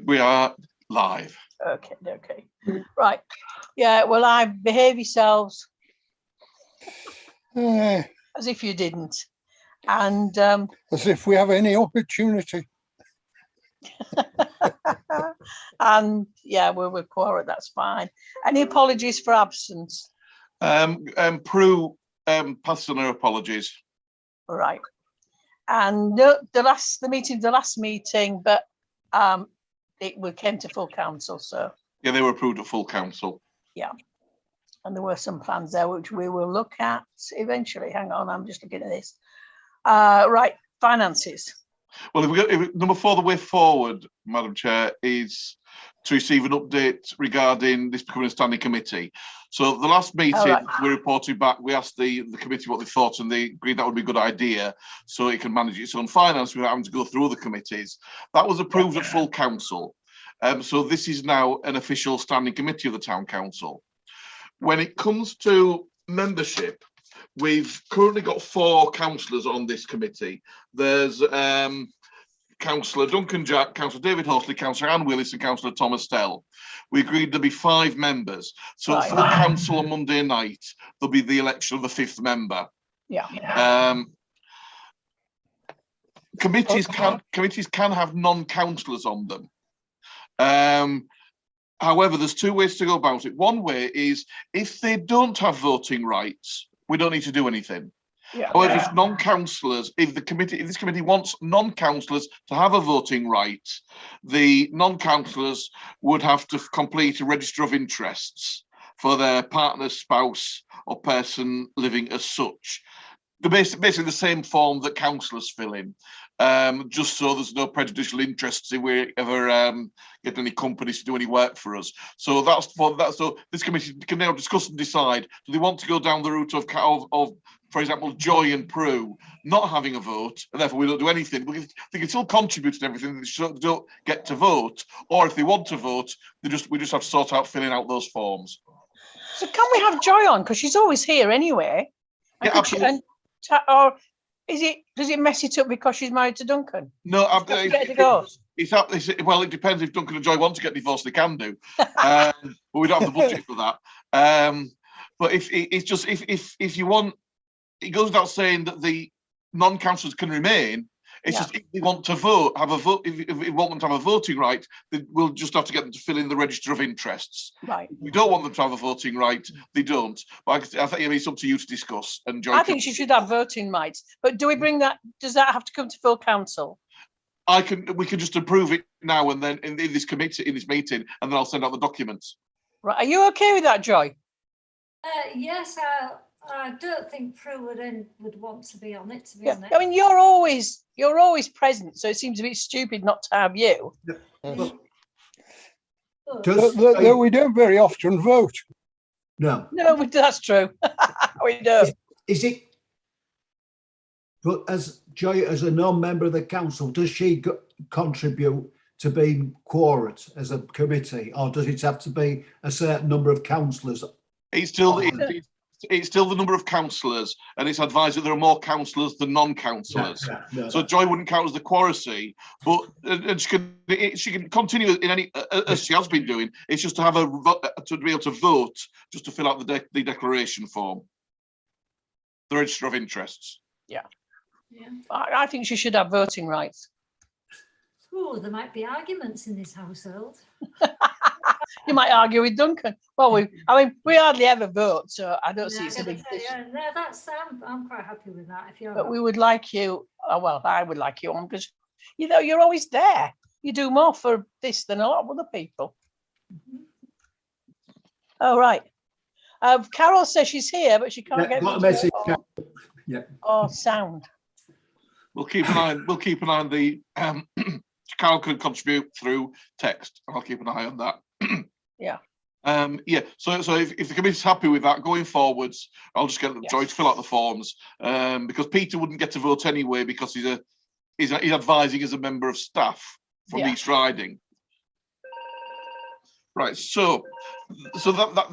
We are live. Okay. Right. Yeah, well, behave yourselves as if you didn't. And as if we have any opportunity. and yeah, we're quorate, that's fine. Any apologies for absence? Prue passes on her apologies. All right. And the last meeting, but we came to full council, so Yeah, they were approved at full council. yeah. And there were some plans there which we will look at eventually. Hang on, I'm just looking at this. Right, finances. Well, if number 4, the way forward, Madam Chair, is to receive an update regarding this becoming a standing committee. So the last meeting, we reported back, we asked the committee what they thought, and they agreed that would be a good idea so it can manage its own finance without having to go through other committees. That was approved at full council. So this is now an official standing committee of the town council. When it comes to membership, we've currently got 4 councillors on this committee. There's Councillor Duncan Jack, Councillor David Horsley, Councillor Anne Willis and Councillor Thomas Tell. We agreed there'd be 5 members. So at full council on Monday night, there'll be the election of the 5th member. Yeah. Committees can have non-councillors on them. However, there's 2 ways to go about it. One way is if they don't have voting rights, we don't need to do anything. Yeah. However, if non-councillors, if this committee wants non-councillors to have a voting right, the non-councillors would have to complete a register of interests for their partner, spouse, or person living as such. They're basically the same form that councillors fill in, just so there's no prejudicial interests if we ever get any companies to do any work for us. So so this committee can now discuss and decide, do they want to go down the route of for example, Joy and Prue not having a vote, and therefore we don't do anything. They can still contribute to everything, they just don't get to vote. Or if they want to vote, we just have to sort out filling out those forms. So can we have Joy on? Because she's always here anyway. Yeah, absolutely. Or does it mess it up because she's married to Duncan? No, it well, it depends. If Duncan and Joy want to get divorced, they can do, but we don't have the budget for that. But if you want, it goes without saying that the non-councillors can remain. It's just if they want to vote, if we want them to have a voting right, then we'll just have to get them to fill in the register of interests. Right. If we don't want them to have a voting right, they don't. But I think it's up to you to discuss. And Joy, I think she should have voting rights. But do we bring that? Does that have to come to full council? We can just approve it now and then in this meeting, and then I'll send out the documents. Right. Are you okay with that, Joy? Yes, I don't think Prue would want to be on it, to be honest. I mean, you're always present, so it seems a bit stupid not to have you. Though we don't very often vote. No, that's true. We don't. Is it? But as Joy, as a non-member of the council, does she contribute to being quorate as a committee, or does it have to be a certain number of councillors? It's still the number of councillors, and it's advised that there are more councillors than non-councillors. So Joy wouldn't count as the quoracy, but and she can continue in any as she has been doing. It's just to have to be able to vote, just to fill out the declaration form, the register of interests. Yeah. I think she should have voting rights. Oh, there might be arguments in this household. You might argue with Duncan. Well, we hardly ever vote, so I don't see it's a big issue. Yeah, no, I'm quite happy with that. But we would like you. Well, I would like you on because you're always there. You do more for this than a lot of other people. Oh right. Carol says she's here, but she can't get got a message. Or sound. We'll keep an eye on the. Carol can contribute through text. I'll keep an eye on that. Yeah. So if the committee's happy with that going forwards, I'll just get Joy to fill out the forms, because Peter wouldn't get to vote anyway because he's advising as a member of staff from East Riding. Right, so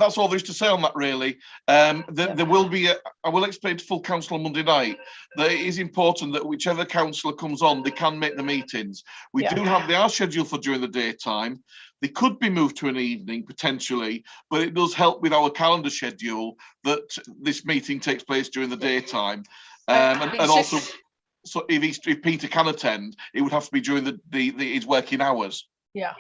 that's all there is to say on that, really. There will be I will explain to full council on Monday night that it is important that whichever councillor comes on, they can make the meetings. They are scheduled for during the daytime. They could be moved to an evening potentially, but it does help with our calendar schedule that this meeting takes place during the daytime. And also, so if Peter can attend, it would have to be during his working hours. Yeah.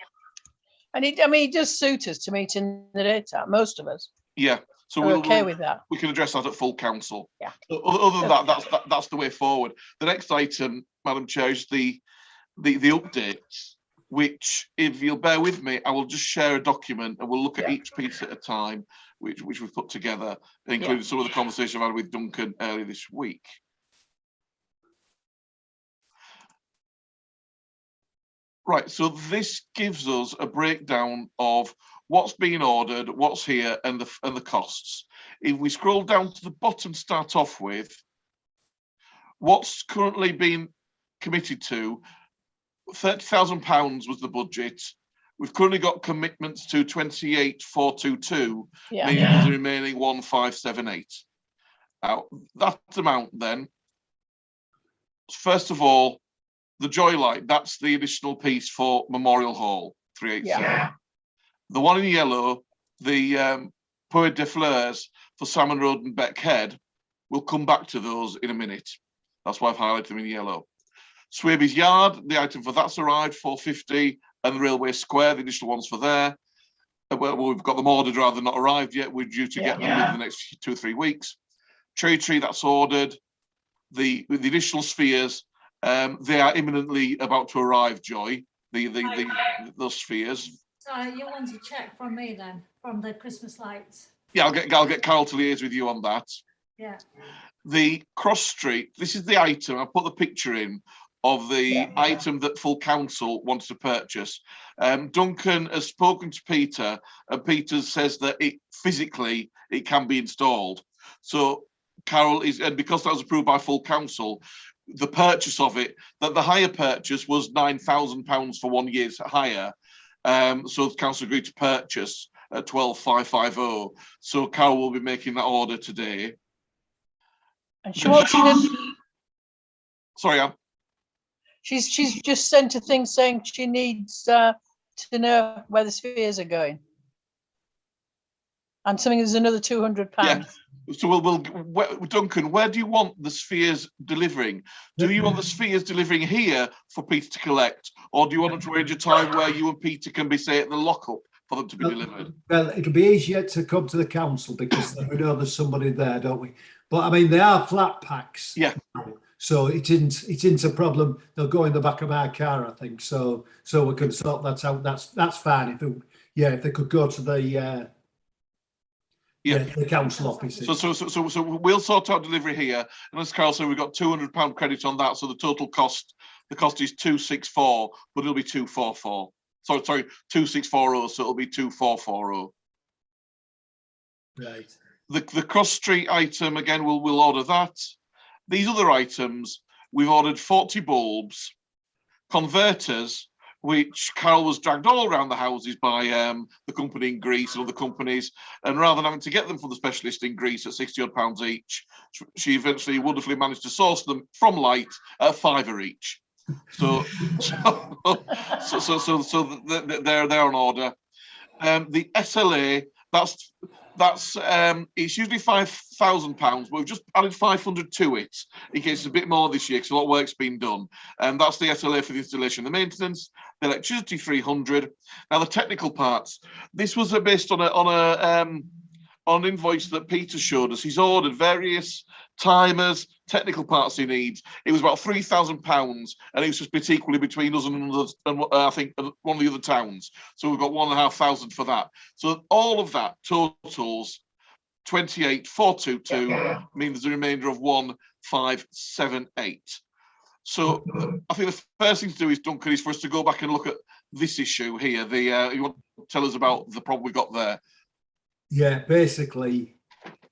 And it does suit us to meet in the daytime, most of us. Yeah, so we're okay with that. We can address that at full council. Yeah. Other than that, that's the way forward. The next item, Madam Chair, is the updates, which, if you'll bear with me, I will just share a document and we'll look at each piece at a time, which we've put together, including some of the conversation I've had with Duncan earlier this week. Right, so this gives us a breakdown of what's being ordered, what's here, and the costs. If we scroll down to the bottom, start off with what's currently being committed to. £30,000 was the budget. We've currently got commitments to 28,422, meaning there's the remaining 1,578. Now that amount then, first of all, the Joylight, that's the additional piece for Memorial Hall, 387. The one in yellow, the Puy de Fleurs for Salmon Road and Beck Head, we'll come back to those in a minute. That's why I've highlighted them in yellow. Swaby's Yard, the item for that's arrived, 450, and the Railway Square, the additional ones for there. Well, we've got them ordered rather than not arrived yet. We're due to get them within the next 2 or 3 weeks. Cherry Tree, that's ordered. The additional spheres, they are imminently about to arrive, Joy. Those spheres. So you want to check from me then, from the Christmas lights? Yeah, I'll get Carol to liaise with you on that. Yeah. The cross street, this is the item. I put the picture in of the item that full council wants to purchase. Duncan has spoken to Peter, and Peter says that it physically can be installed. So Carol is, and because that was approved by full council, the purchase of it, that the hire purchase was £9,000 for 1 year's hire. So the council agreed to purchase at 12,550. So Carol will be making that order today. And she wants to. Sorry, Anne. She's just sent a thing saying she needs to know where the spheres are going. And something, there's another £200. Yeah. So Duncan, where do you want the spheres delivering? Do you want the spheres delivering here for Peter to collect, or do you want them to arrange a time where you and Peter can be, say, at the lockup for them to be delivered? Well, it'll be easier to come to the council because we know there's somebody there, don't we? But I mean, they are flat packs. Yeah. So it isn't a problem. They'll go in the back of our car, I think. So we can sort that out. That's fine. If they could go to the council offices. So we'll sort out delivery here. And as Carl said, we've got £200 credit on that. So the total cost, the cost is 264, but it'll be 244. Sorry, 2640. So it'll be 2440. Right. The cross street item again, we'll order that. These other items, we've ordered 40 bulbs, converters, which Carol was dragged all around the houses by the company in Greece and other companies, and rather than having to get them from the specialist in Greece at £60 each, she eventually wonderfully managed to source them from Light at £5 each. So they're on order. The SLA, that's it's usually £5,000, but we've just added 500 to it in case it's a bit more this year because a lot of work's been done. And that's the SLA for the installation and the maintenance. The electricity 300. Now the technical parts. This was based on an invoice that Peter showed us. He's ordered various timers, technical parts he needs. It was about £3,000, and it was split equally between us and I think one of the other towns. So we've got 1,500 for that. So all of that totals 28,422, means there's a remainder of 1,578. So I think the first thing to do is, Duncan, is for us to go back and look at this issue here. You want to tell us about the problem we got there? Yeah, basically,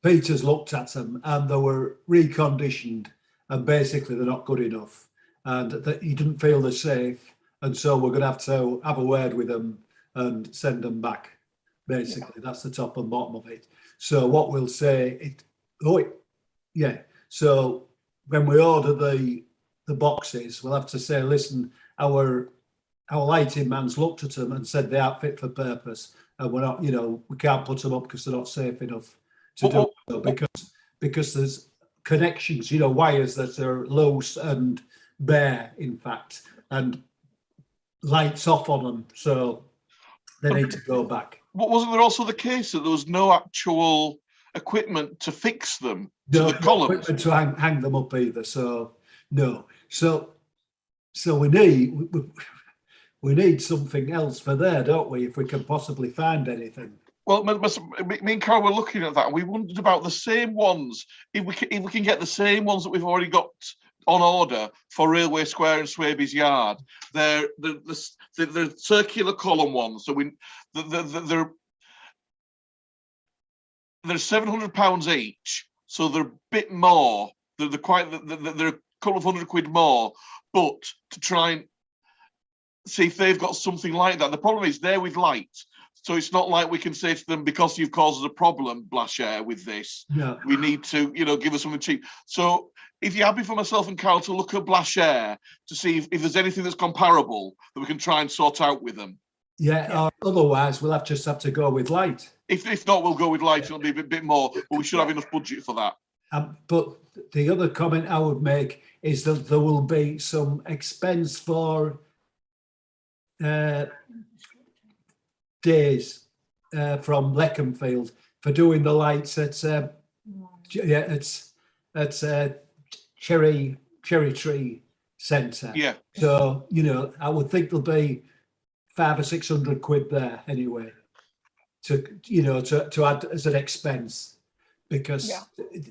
Peter's looked at them and they were reconditioned, and basically they're not good enough, and that he didn't feel they're safe, and so we're going to have a word with them and send them back Basically, that's the top and bottom of it. So what we'll say, so when we order the boxes, we'll have to say, listen, our lighting man's looked at them and said they aren't fit for purpose, and we're not, we can't put them up because they're not safe enough to do so, because there's connections, wires that are loose and bare, in fact, and lights off on them, so they need to go back. Wasn't there also the case that there was no actual equipment to fix them to No the columns? equipment to hang them up either. So no. So we need something else for there, don't we? If we can possibly find anything. Well, me and Carol were looking at that, and we wondered about the same ones. If we can get the same ones that we've already got on order for Railway Square and Swaby's Yard, they're the circular column ones. So they're £700 each. So they're a bit more. They're a couple of £100 more. But to try and see if they've got something like that. The problem is they're with light. So it's not like we can say to them, because you've caused us a problem, Blashair, with this, we need to, give us something cheap. So if you're happy for myself and Carol to look at Blashair to see if there's anything that's comparable that we can try and sort out with them. Yeah. Otherwise we'll just have to go with light. If not, we'll go with light. It'll be a bit more, but we should have enough budget for that. But the other comment I would make is that there will be some expense for days from Leconfield for doing the lights at Cherry Tree Centre. Yeah. So I would think there'll be £500 or £600 there anyway to add as an expense, because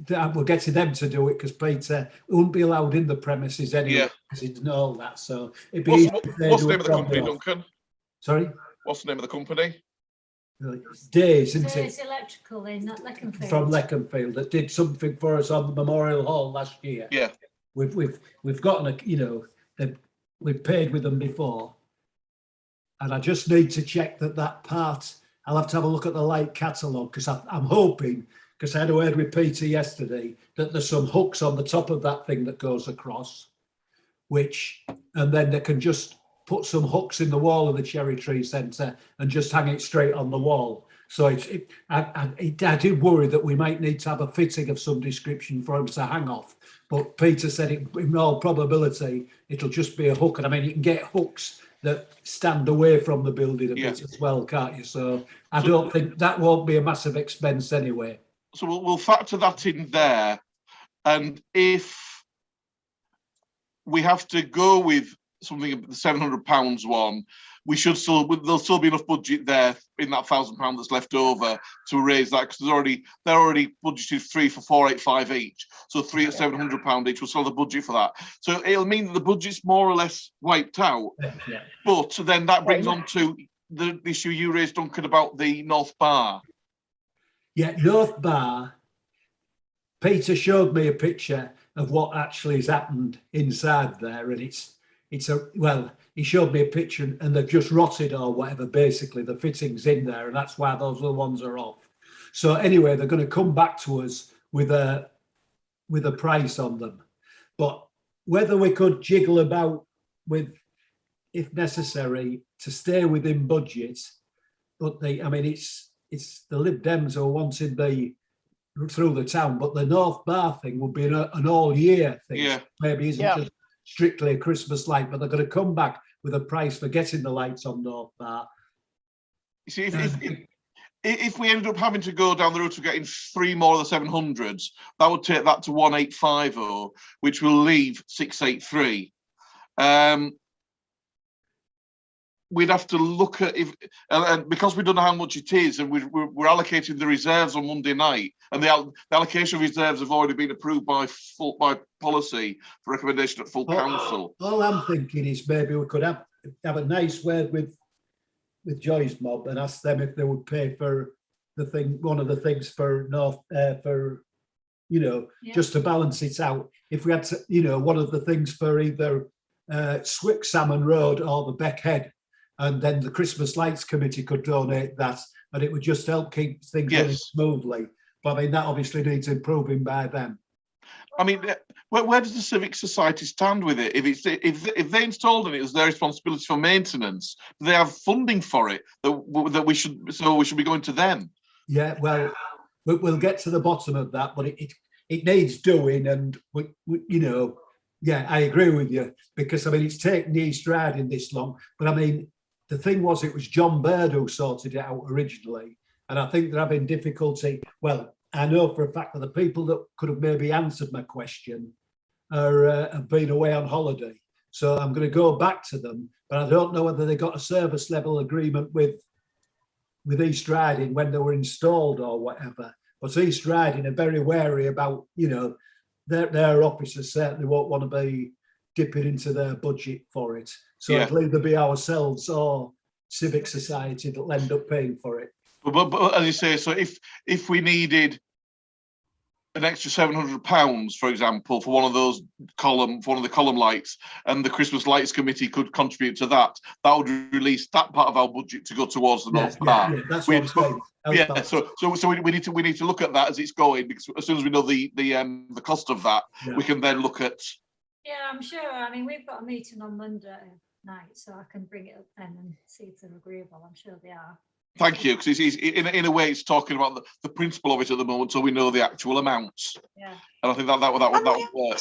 we're getting them to do it, because Peter wouldn't be allowed in the premises anyway because he didn't know all that. So it'd be what's the name of the company, Duncan? Sorry? What's the name of the company? It's Days, isn't it? Days Electrical in Leconfield. From Leconfield, that did something for us on the Memorial Hall last year. Yeah. We've gotten we've paid with them before, and I just need to check that part. I'll have to have a look at the light catalogue, because I'm hoping, because I had a word with Peter yesterday, that there's some hooks on the top of that thing that goes across, and then they can just put some hooks in the wall of the Cherry Tree Centre and just hang it straight on the wall. So I did worry that we might need to have a fitting of some description for him to hang off. But Peter said in all probability, it'll just be a hook. And I mean, you can get hooks that stand away from the building a bit as well, can't you? So I don't think that won't be a massive expense anyway. So we'll factor that in there. And if we have to go with something, the £700 one, there'll still be enough budget there in that £1,000 that's left over to raise that, because they're already budgeted 3 for £485 each, so 3 at £700 each. We'll still have the budget for that. So it'll mean that the budget's more or less wiped out. Yeah. But then that brings on to the issue you raised, Duncan, about the North Bar. Yeah, North Bar. Peter showed me a picture of what actually has happened inside there, and he showed me a picture and they've just rotted or whatever, basically, the fittings in there, and that's why those other ones are off. So anyway, they're going to come back to us with a price on them. But whether we could jiggle about with, if necessary, to stay within budget, but it's the Lib Dems who are wanting through the town, but the North Bar thing would be an all year thing. Yeah. Maybe isn't just strictly a Christmas light, but they're going to come back with a price for getting the lights on North Bar. You see, if we ended up having to go down the route of getting 3 more of the 700s, that would take that to 1850, which will leave 683. We'd have to look at and because we don't know how much it is, and we're allocating the reserves on Monday night, and the allocation of reserves have already been approved by policy for recommendation at full council. All I'm thinking is maybe we could have a nice word with Joy's mob and ask them if they would pay for the thing, one of the things for North, just to balance it out. If we had to, one of the things for either Swick Salmon Road or the Beckhead, and then the Christmas Lights Committee could donate that, and it would just help keep things running smoothly. But I mean, that obviously needs improving by them. I mean, where does the civic society stand with it? If they installed it, it was their responsibility for maintenance. Do they have funding for it that we should be going to them? Yeah, well, we'll get to the bottom of that, but it needs doing, and we you know, yeah, I agree with you, because I mean it's taken the East Riding this long, but I mean the thing was it was John Bird who sorted it out originally, and I think they're having difficulty. Well, I know for a fact that the people that could have maybe answered my question have been away on holiday, so I'm going to go back to them, but I don't know whether they got a service level agreement with East Riding when they were installed or whatever. But East Riding are very wary about, you know, their officers certainly won't want to be dipping into their budget for it. So it'll either be ourselves or civic society that'll end up paying for it. But as you say, so if we needed an extra £700, for example, for one of those one of the column lights, and the Christmas Lights Committee could contribute to that, that would release that part of our budget to go towards the North Park. Yeah, that's what I'm saying. Yeah, so we need to look at that as it's going, because as soon as we know the cost of that, we can then look at. Yeah, I'm sure. I mean, we've got a meeting on Monday night, so I can bring it up then and see if they're agreeable. I'm sure they are. Thank you, because in a way it's talking about the principle of it at the moment, so we know the actual amounts. Yeah. And I think that would work.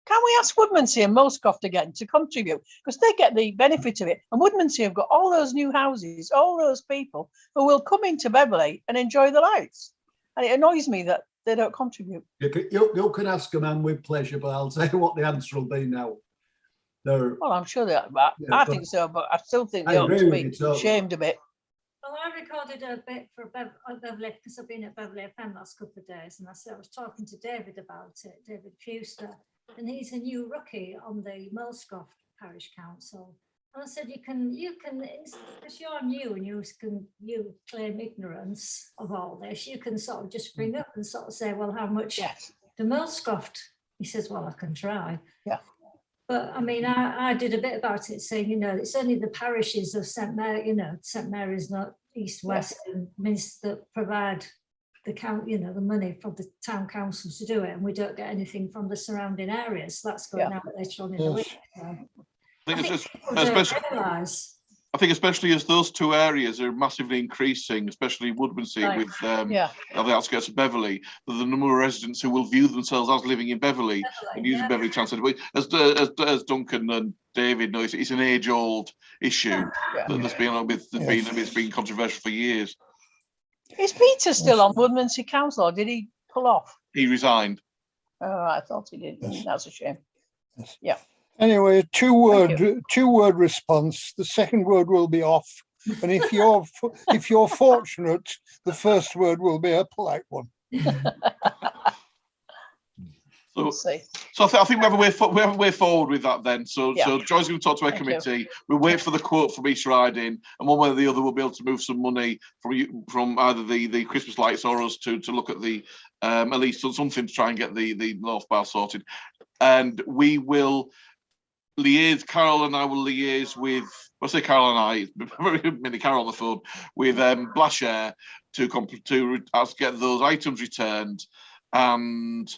Can we ask Woodmansey and Moscoff again to contribute? Because they get the benefit of it. And Woodmansey have got all those new houses, all those people who will come into Beverley and enjoy the lights. And it annoys me that they don't contribute. You can ask them, and with pleasure, but I'll tell you what the answer will be now. Well, I'm sure that, but I think so, but I still think they ought to be shamed a bit. Well, I recorded a bit for Beverley, because I've been at Beverley FM last couple of days, and I was talking to David about it, David Fuster, and he's a new rookie on the Millscoff Parish Council. And I said, you can, because you're new and you claim ignorance of all this, you can sort of just bring up and sort of say, well, how much the Millscoff? He says, well, I can try. Yeah. But I mean, I did a bit about it, saying, you know, it's only the parishes of St. Mary, you know, St. Mary's, not East, West, and Minster that provide the money from the town council to do it, and we don't get anything from the surrounding areas. So that's going out later on in the week. So I think especially as those two areas are massively increasing, especially Woodmansey with the outskirts of Beverley, the number of residents who will view themselves as living in Beverley and using Beverley Town Centre. As Duncan and David know, it's an age-old issue that's been controversial for years. Is Peter still on Woodmansey Council, or did he pull off? He resigned. Oh, I thought he did. That's a shame. Yeah. Anyway, two word response. The second word will be off, and if you're fortunate, the first word will be a polite one. So I think we have a way forward with that then. So Joy's going to talk to our committee. We'll wait for the quote from East Riding, and one way or the other we'll be able to move some money from either the Christmas lights or us to look at the at least something to try and get the North Bar sorted. And we will liaise. Carol and I will liaise with. I say Carol and I, many Carol on the phone with Blashare to get those items returned and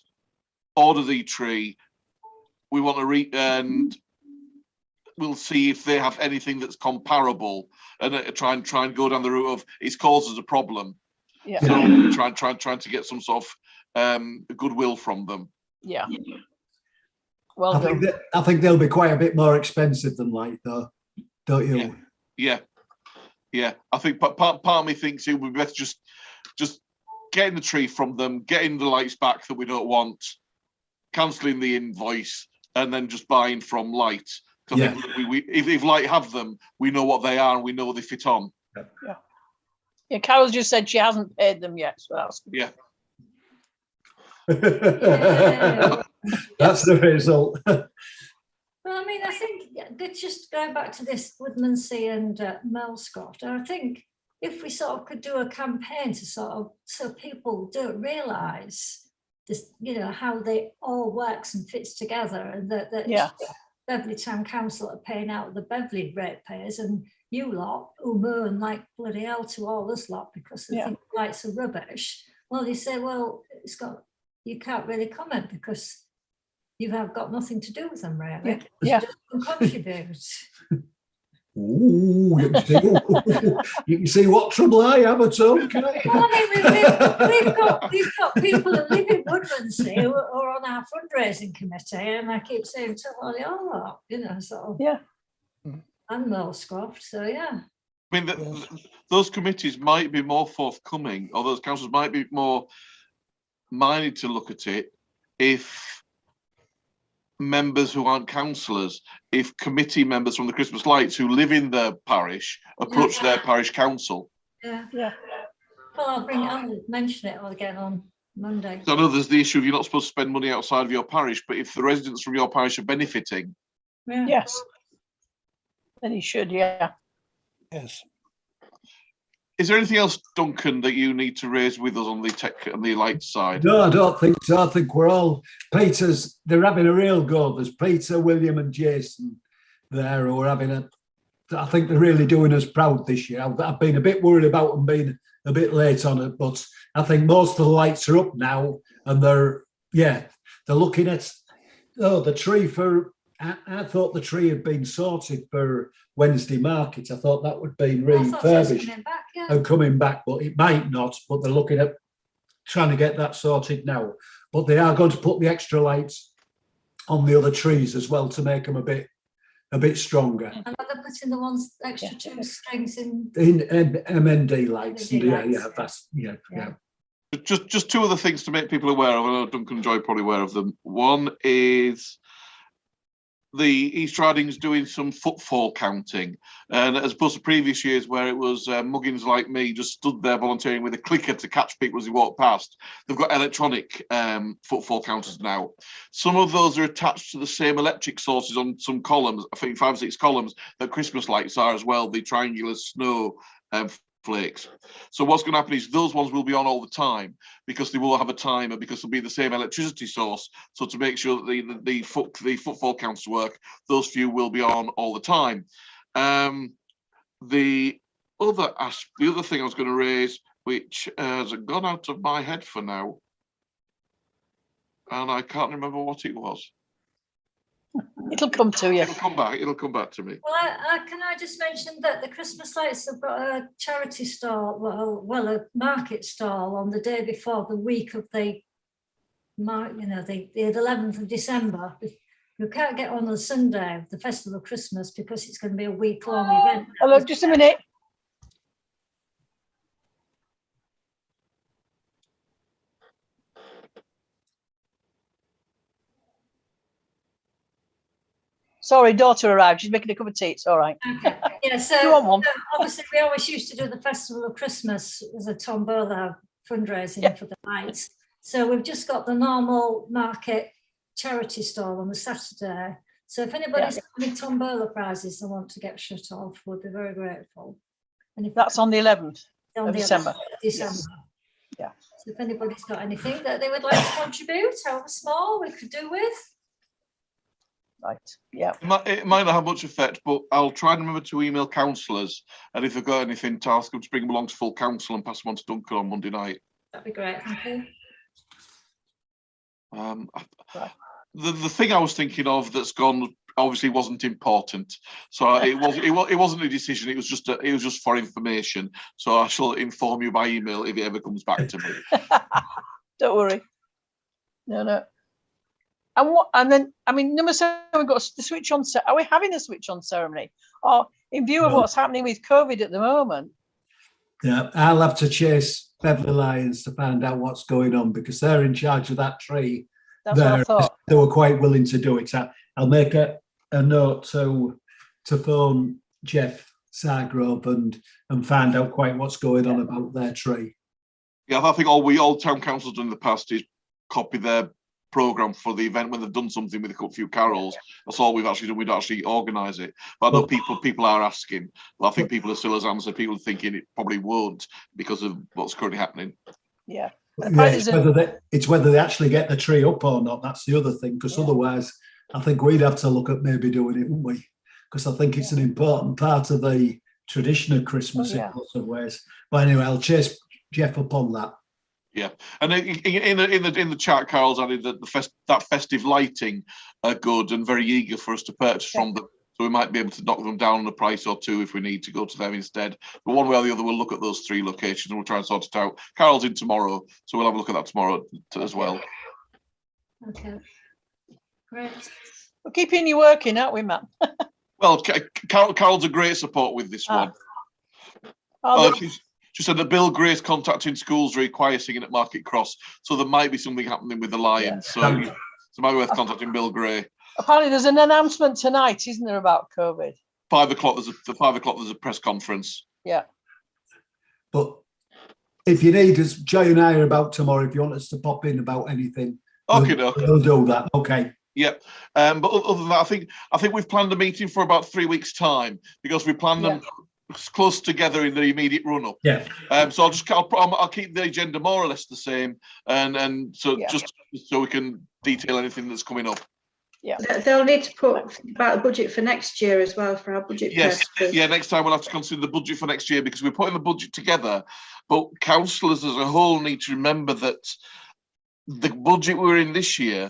order the tree. We want to and we'll see if they have anything that's comparable, and try and go down the route of it's caused us a problem. Yeah. So trying to get some sort of goodwill from them. Yeah. Well, I think they'll be quite a bit more expensive than light, though, don't you? Yeah. I think part of me thinks it would be better just getting the tree from them, getting the lights back that we don't want, cancelling the invoice, and then just buying from Light. Because if Light have them, we know what they are and we know what they fit on. Yeah. Carol just said she hasn't paid them yet, so that's good. Yeah. That's the result. Well, I mean, I think just going back to this Woodmansey and Mellscott, I think if we sort of could do a campaign to so people don't realise this, how they all works and fits together, and that Beverley Town Council are paying out the Beverley ratepayers, and you lot who moan like bloody hell to all this lot because they think lights are rubbish. Well, you say, well, you can't really comment because you have got nothing to do with them, really. Yeah. You contribute. Ooh, you can see what trouble I have at home, can't you? Well, I mean, we've got people that live in Woodmansey who are on our fundraising committee, and I keep saying to all the other lot, you know, so and Millscroft, so yeah. I mean, those committees might be more forthcoming, or those councils might be more minded to look at it if members who aren't councillors, if committee members from the Christmas Lights who live in their parish approach their parish council. Yeah. Well, I'll mention it again on Monday. So I know there's the issue of you're not supposed to spend money outside of your parish, but if the residents from your parish are benefiting. Yes. Then you should, Yes. Is there anything else, Duncan, that you need to raise with us on the tech and the light side? No, I don't think so. I think we're all, they're having a real go. There's Peter, William and Jason there who are I think they're really doing us proud this year. I've been a bit worried about them being a bit late on it, but I think most of the lights are up now and they're looking at, the tree for, I thought the tree had been sorted for Wednesday market. I thought that would be refurbished and coming back, but it might not. But they're looking at trying to get that sorted now. But they are going to put the extra lights on the other trees as well to make them a bit stronger. And are they putting the ones extra 2 strings in MND lights? Just 2 other things to make people aware of. I know Duncan and Joy are probably aware of them. One is the East Riding's doing some footfall counting, and as opposed to previous years where it was muggins like me just stood there volunteering with a clicker to catch people as they walk past, they've got electronic footfall counters now. Some of those are attached to the same electric sources on some columns, I think 5 or 6 columns, that Christmas lights are as well, the triangular snow flakes. So what's going to happen is those ones will be on all the time because they will have a timer, because they'll be the same electricity source. So to make sure that the footfall counters work, those few will be on all the time. The other thing I was going to raise, which has gone out of my head for now, and I can't remember what it was. It'll come to you. It'll come back to me. Well, can I just mention that the Christmas Lights have got a charity stall, a market stall on the day before the week of the 11th of December. You can't get on Sunday, the festival of Christmas, because it's going to be a week-long event. Hello, just a minute. Sorry, daughter arrived. She's making a cup of tea. It's all right. Okay. Yeah, so obviously we always used to do the Festival of Christmas as a tombola fundraising for the lights. So we've just got the normal market charity stall on the Saturday. So if anybody's got any tombola prizes they want to get shut off, we'll be very grateful. And if that's on the 11th of December. Yes. Yeah. So if anybody's got anything that they would like to contribute, however small, we could do with. Right. Yeah. It might not have much effect, but I'll try and remember to email councillors, and if they've got anything to ask them to bring them along to full council and pass them on to Duncan on Monday night. That'd be great. Thank you. The thing I was thinking of that's gone obviously wasn't important, so it wasn't a decision. It was just for information. So I shall inform you by email if it ever comes back to me. Don't worry. No. And then, I mean, number 7, we've got the switch on. Are we having a switch on ceremony? Or in view of what's happening with COVID at the moment? Yeah, I'll have to chase Beverley Lions to find out what's going on because they're in charge of that tree. That's what I thought. They were quite willing to do it. I'll make a note to phone Jeff Sargrove and find out quite what's going on about their tree. Yeah, I think all town councils done in the past is copy their programme for the event when they've done something with a few carols. That's all we've actually done. We'd actually organise it. But I know people are asking. But I think people are still, as Anne said, people are thinking it probably won't because of what's currently happening. Yeah. It's whether they actually get the tree up or not. That's the other thing, because otherwise I think we'd have to look at maybe doing it, wouldn't we? Because I think it's an important part of the traditional Christmas Yeah. in lots of ways. But anyway, I'll chase Jeff up on that. Yeah, and in the chat, Carl's added that that festive lighting are good and very eager for us to purchase from them. So we might be able to knock them down on a price or two if we need to go to them instead. But one way or the other, we'll look at those 3 locations and we'll try and sort it out. Carol's in tomorrow, so we'll have a look at that tomorrow as well. Okay. Great. We're keeping you working, aren't we, Matt? Well, Carol's a great support with this one. She said that Bill Grace contacting schools requires singing at Market Cross, so there might be something happening with the Lions. So it might be worth contacting Bill Gray. Apparently, there's an announcement tonight, isn't there, about COVID? 5 o'clock. There's a press conference. Yeah. But if you need us, Joy and I are about tomorrow. If you want us to pop in about anything, we'll do that. Okay. Yep. But other than that, I think we've planned a meeting for about 3 weeks' time because we planned them close together in the immediate run-up. Yeah. So I'll keep the agenda more or less the same, and so just so we can detail anything that's coming up. Yeah, they'll need to put about a budget for next year as well for our budget. Yes, purposes. yeah. Next time we'll have to consider the budget for next year because we're putting the budget together, but councillors as a whole need to remember that the budget we're in this year,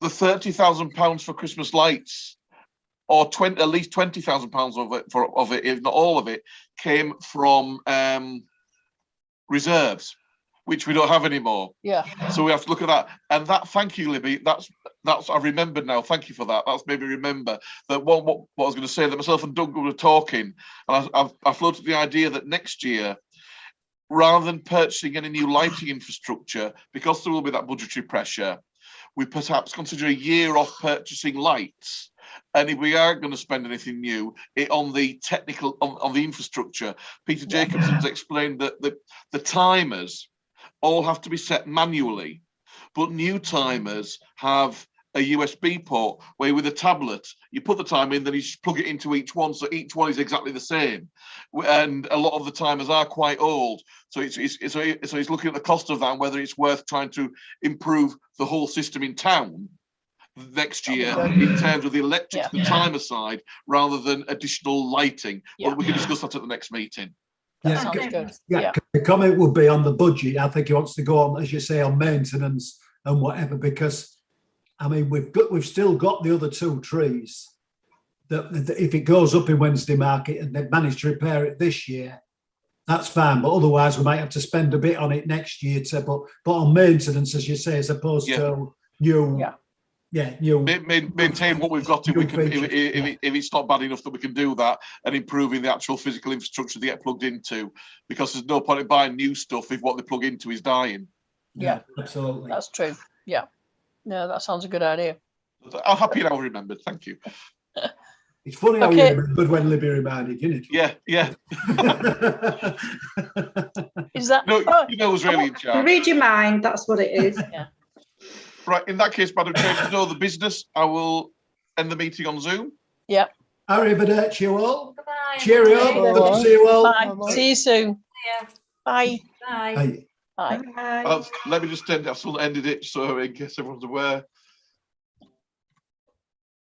the £30,000 for Christmas lights, or at least £20,000 of it, if not all of it, came from reserves, which we don't have anymore. Yeah. So we have to look at that. And that, thank you, Libby. That's I've remembered now. Thank you for that. That's made me remember that what I was going to say, that myself and Doug were talking, and I floated the idea that next year, rather than purchasing any new lighting infrastructure, because there will be that budgetary pressure, we perhaps consider a year off purchasing lights. And if we are going to spend anything new, on the technical, on the infrastructure, Peter Jacobson's explained that the timers all have to be set manually, but new timers have a USB port where with a tablet, you put the time in, then you just plug it into each one. So each one is exactly the same. And a lot of the timers are quite old. So he's looking at the cost of that and whether it's worth trying to improve the whole system in town next year in terms of the electrics, the timer side, rather than additional lighting. But we can discuss that at the next meeting. That sounds good. Yeah, the comment would be on the budget. I think he wants to go on, as you say, on maintenance and whatever, because I mean we've still got the other 2 trees that if it goes up in Wednesday Market and they've managed to repair it this year, that's fine. But otherwise we might have to spend a bit on it next year but on maintenance, as you say, as opposed to new. Maintain what we've got. If it's not bad enough that we can do that, and improving the actual physical infrastructure they get plugged into, because there's no point in buying new stuff if what they plug into is dying. Yeah, absolutely. That's true. Yeah. No, that sounds a good idea. I'm happy now remembered. Thank you. It's funny how you remembered when Libby reminded, isn't it? Yeah. Is that? No, you know who's really in charge. Read your mind. That's what it is. Yeah. Right, in that case, Madam Chair, to know the business, I will end the meeting on Zoom. Yeah. Arrivederci you all. Goodbye. Cheerio. Good to see you all. Bye. See you soon. Yeah. Bye. Bye. Bye. Bye. Let me just end it. I've still ended it, so in case everyone's aware.